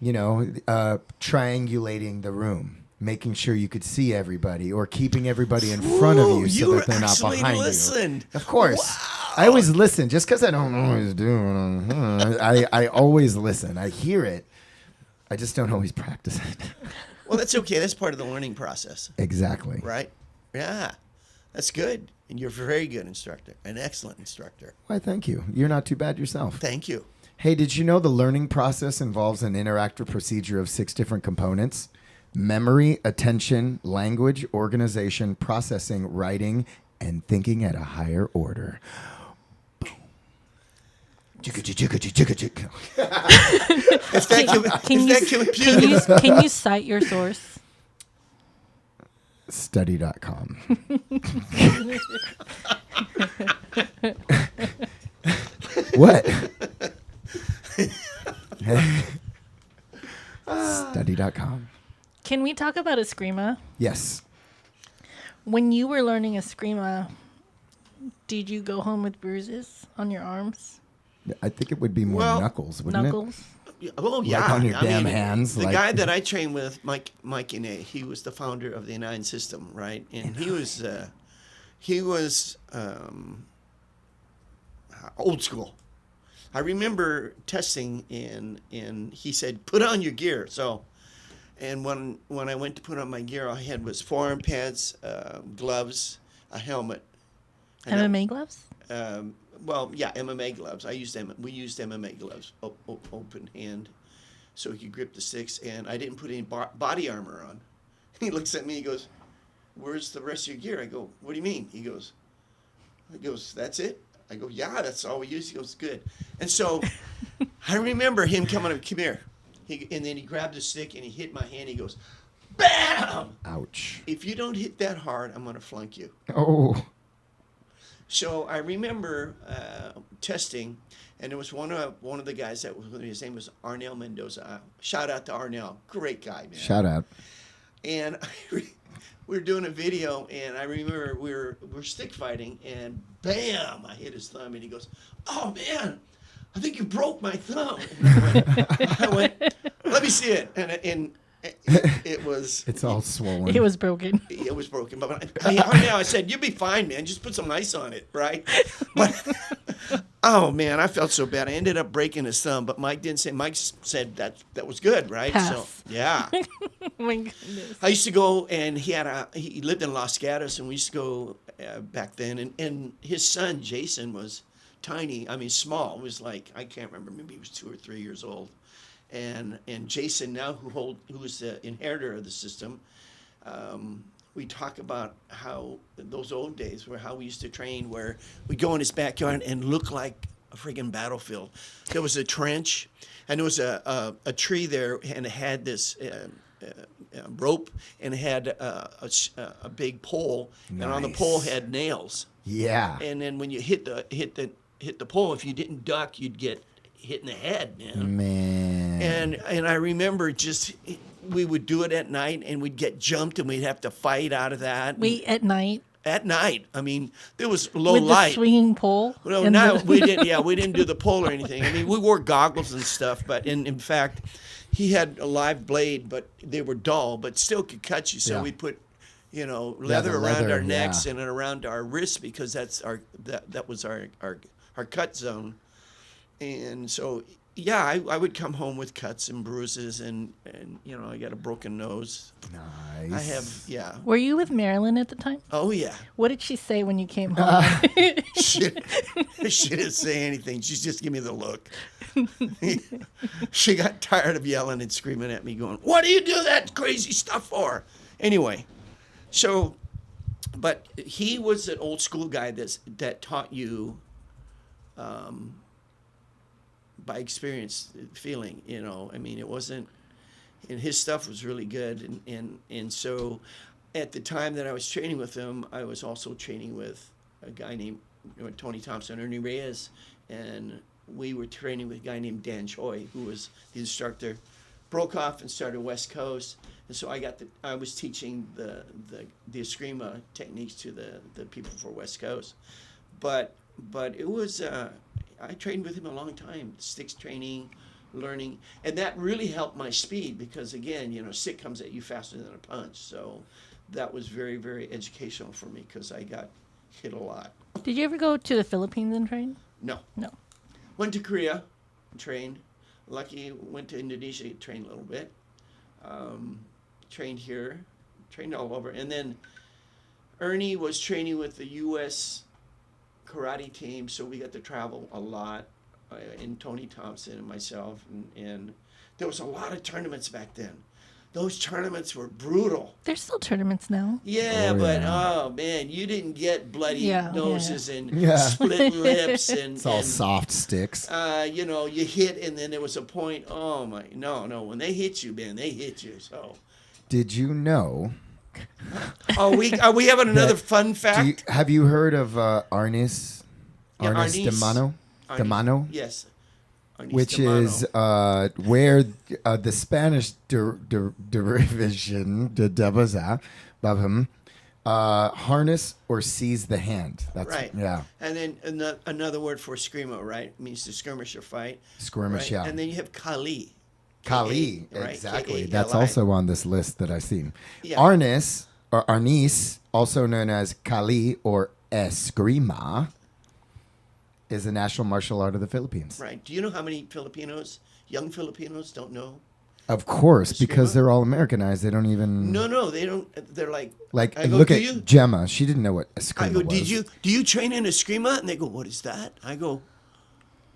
triangulating the room, making sure you could see everybody, or keeping everybody in front of you so that they're not behind listened. you. Of course. Wow. I always listen. Just because I don't always do it, I always listen. I hear it. I just don't always practice it. Well, that's okay. That's part of the learning process. Exactly. Right? Yeah. That's good. And you're a very good instructor, an excellent instructor. Why, thank you. You're not too bad yourself. Thank you. Hey, did you know the learning process involves an interactive procedure of 6 different components? Memory, attention, language, organization, processing, writing, and thinking at a higher order. Boom. Can you cite your source? Study.com. What? Study.com. Can we talk about Escrima? Yes. When you were learning Escrima, did you go home with bruises on your arms? I think it would be more knuckles, wouldn't Knuckles? Oh, yeah. Like on your damn hands. The guy that I trained with, Mike Ine, he was the founder of the United System, right? And he was old school. I remember testing, and he said, put on your gear. So, and when I went to put on my gear, all I had was forearm pads, gloves, a helmet. MMA gloves? Well, yeah, MMA gloves. We used MMA gloves, open hand, so he could grip the sticks. And I didn't put any body armor on. He looks at me. He goes, "Where's the rest of your gear?" I go, "What do you mean?" He goes, "That's it." I go, "Yeah, that's all we use." He goes, "Good." And so I remember him coming up, "Come here," and then he grabbed a stick and he hit my hand. He goes, "Bam!" Ouch. If you don't hit that hard, I'm gonna flunk you. Oh. So I remember testing, and there was one of the guys that was, his name was Arnel Mendoza. Shout out to Arnel, great guy, man. Shout out. And we were doing a video, and I remember we're stick fighting, and bam, I hit his thumb, and he goes, "Oh man, I think you broke my thumb." And I went, "Let me see it," and it was. It's all swollen. It was broken. It was broken, but I said, "You'll be fine, man. Just put some ice on it, right?" But oh man, I felt so bad. I ended up breaking his thumb, but Mike didn't say. Mike said that was good, right? Pass. So yeah. My goodness. I used to go, and he lived in Los Gatos, and we used to go back then. And his son Jason was tiny. I mean, small. It was like, I can't remember. Maybe he was 2 or 3 years old. And Jason now, who is the inheritor of the system. We talk about how those old days were how we used to train, where we'd go in his backyard and look like a friggin' battlefield. There was a trench, and there was a tree there, and it had this rope, and it had a big pole, and on the pole had nails. Yeah. And then when you hit the pole, if you didn't duck, you'd get hit in the head, man. And I remember we would do it at night, and we'd get jumped, and we'd have to fight out of that. At night? At night. I mean, there was low With light. the swinging pole? No, we didn't. Yeah, we didn't do the pole or anything. I mean, we wore goggles and stuff, but in fact, he had a live blade, but they were dull, but still could cut you. So we put, leather around our necks and around our wrists, because that was our cut zone. And so, yeah, I would come home with cuts and bruises, and I got a broken nose. Nice. I have, Were you with Marilyn at the time? Oh, yeah. What did she say when you came home? She didn't say anything. She just gave me the look. She got tired of yelling and screaming at me, going, "What do you do that crazy stuff for?" Anyway, but he was an old school guy that taught you by experience, feeling, I mean, it wasn't, and his stuff was really good. And so at the time that I was training with him, I was also training with a guy named Tony Thompson, Ernie Reyes, and we were training with a guy named Dan Choi, who was the instructor. Broke off and started West Coast, and so I was teaching the Escrima techniques to the people for West Coast, but it was I trained with him a long time, sticks training, learning, and that really helped my speed, because again, stick comes at you faster than a punch, so that was very, very educational for me, because I got hit a lot. Did you ever go to the Philippines and train? No. Went to Korea, trained. Lucky, went to Indonesia, trained a little bit. Trained here, trained all over. And then Ernie was training with the U.S. karate team, so we got to travel a lot. And Tony Thompson and myself. And there was a lot of tournaments back then. Those tournaments were brutal. There's still tournaments now. Yeah, oh man, you didn't get bloody noses and Yeah. split lips and It's all soft sticks. you hit, and then there was a point. Oh my, no, when they hit you, man, they hit you. So, Did you know? are we having another fun fact? Have you heard of Arnis? Yeah, Arnis Arnis. Demano? Arnis. Demano? Yes. Arnis Which Demano. is where the Spanish derivation, harness or seize the hand. That's right. Yeah. And then another word for escrima, right? It means to skirmish or fight. Skirmish, right? yeah. And then you have Kali. Kali, K-A, right? exactly. K-A-L-I. That's also on this list that I've seen. Yeah. Arnis, or Arnis, also known as Kali or Escrima, is a national martial art of the Philippines. Right. Do you know how many young Filipinos don't know? Of course, Escrima? because they're all Americanized. They don't even... No, they don't. They're like... Like, I go, look "Do at you?" Gemma. She didn't know what Escrima I go, was. do you train in Escrima? And they go, what is that? I go,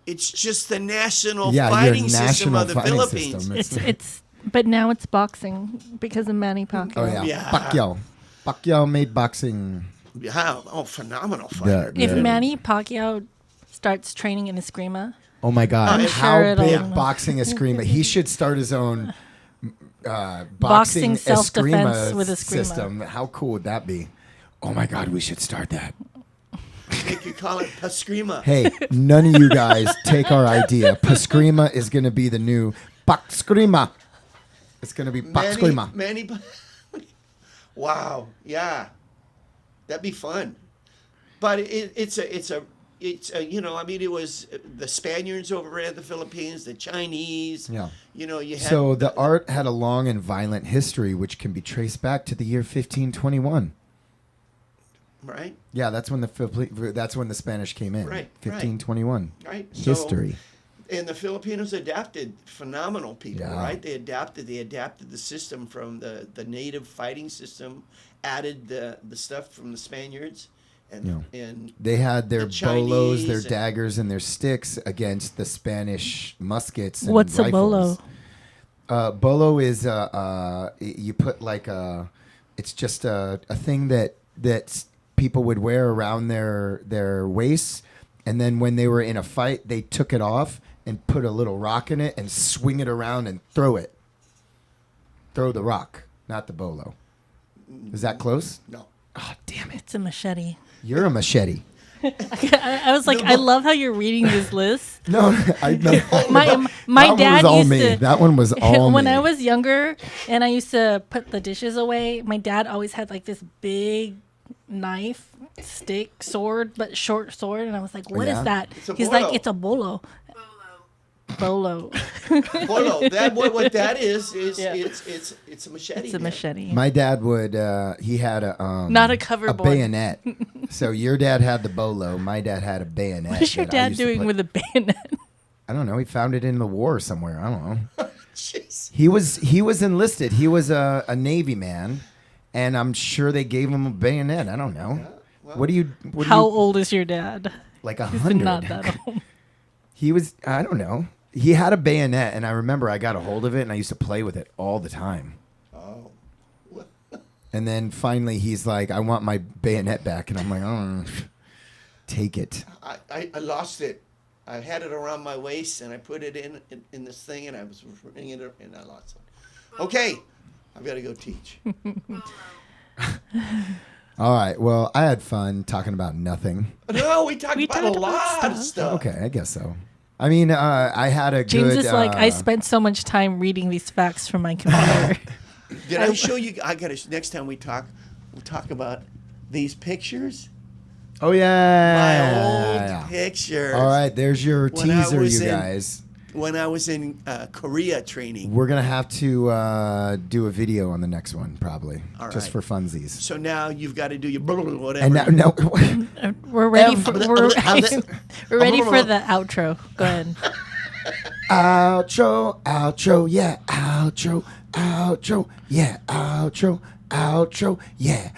it's just the national Yeah, your fighting system national of the fighting Philippines. system. But now it's boxing because of Manny Pacquiao. Oh, yeah. Yeah. Pacquiao made boxing... Yeah, phenomenal fighter. If Yeah. Manny Pacquiao starts training in Escrima, Oh, my God. I'm How sure it'll- big boxing Escrima. He should start his own Boxing boxing self-defense Escrima with Escrima. system. How cool would that be? Oh, my God. We should start that. They could call it Escrima. Hey, none of you guys take our idea. Pascrima is going to be the new Pacscrima. It's going to be Pacscrima. Manny. Wow. Yeah. That'd be fun. But it's a I mean, it was the Spaniards overran the Philippines, the Chinese. Yeah. You had. So the art had a long and violent history, which can be traced back to the year 1521. Right. Yeah, that's when the Spanish came in. Right, 1521. Right. History. And the Filipinos adapted, phenomenal people, Yeah. right? They adapted the system from the native fighting system, added the stuff from the Spaniards, and They had their the bolos, their Chinese and- daggers, and their sticks against the Spanish muskets and What's a rifles. bolo? Bolo is you put like it's just a thing that people would wear around their waists, and then when they were in a fight, they took it off and put a little rock in it and swing it around and throw it. Throw the rock, not the bolo. Is that close? no. Oh, damn it! It's a machete. You're a machete. I was like, I love how you're reading this list. No, I know. My That dad one was all used me. to. That one was all when me. I was younger and I used to put the dishes away, my dad always had like this big knife, stick, sword, but short sword, and I was like, "What is yeah? that?" It's a He's bolo. like, "It's a bolo." Bolo. Bolo. That what that is Yeah. it's a machete. It's a man. machete. My dad would. He had a Not a cover a board. bayonet. So your dad had the bolo. My dad had a bayonet. What's your that I dad used to doing put- with a bayonet? I don't know. He found it in the war somewhere. I don't know. Jeez. He was enlisted. He was a Navy man, and I'm sure they gave him a bayonet. I don't know. What do you? How old is your dad? Like He's 100. not that old. He was. I don't know. He had a bayonet, and I remember I got a hold of it, and I used to play with it all the time. Oh. And then finally, he's like, "I want my bayonet back," and I'm like, "Oh, take it." I lost it. I had it around my waist, and I put it in this thing, and I was ringing it, and I lost it. Okay, I've got to go teach. All right. Well, I had fun talking about nothing. No, we talked about a talked about lot of stuff. stuff. Okay, I guess so. I mean, I had a James good. is like, I spent so much time reading these facts from my computer. Did I show you? I got to. Next time we talk, we'll talk about these pictures. Oh yeah. My old pictures. All right, there's your When I teaser, was you in- guys. When I was in Korea training. We're gonna have to do a video on the next one, probably, All just right. for funsies. So now you've got to do your whatever. And now, no, We're ready for we're ready I'm- for the outro. Go ahead. outro, yeah, outro, yeah, outro, yeah.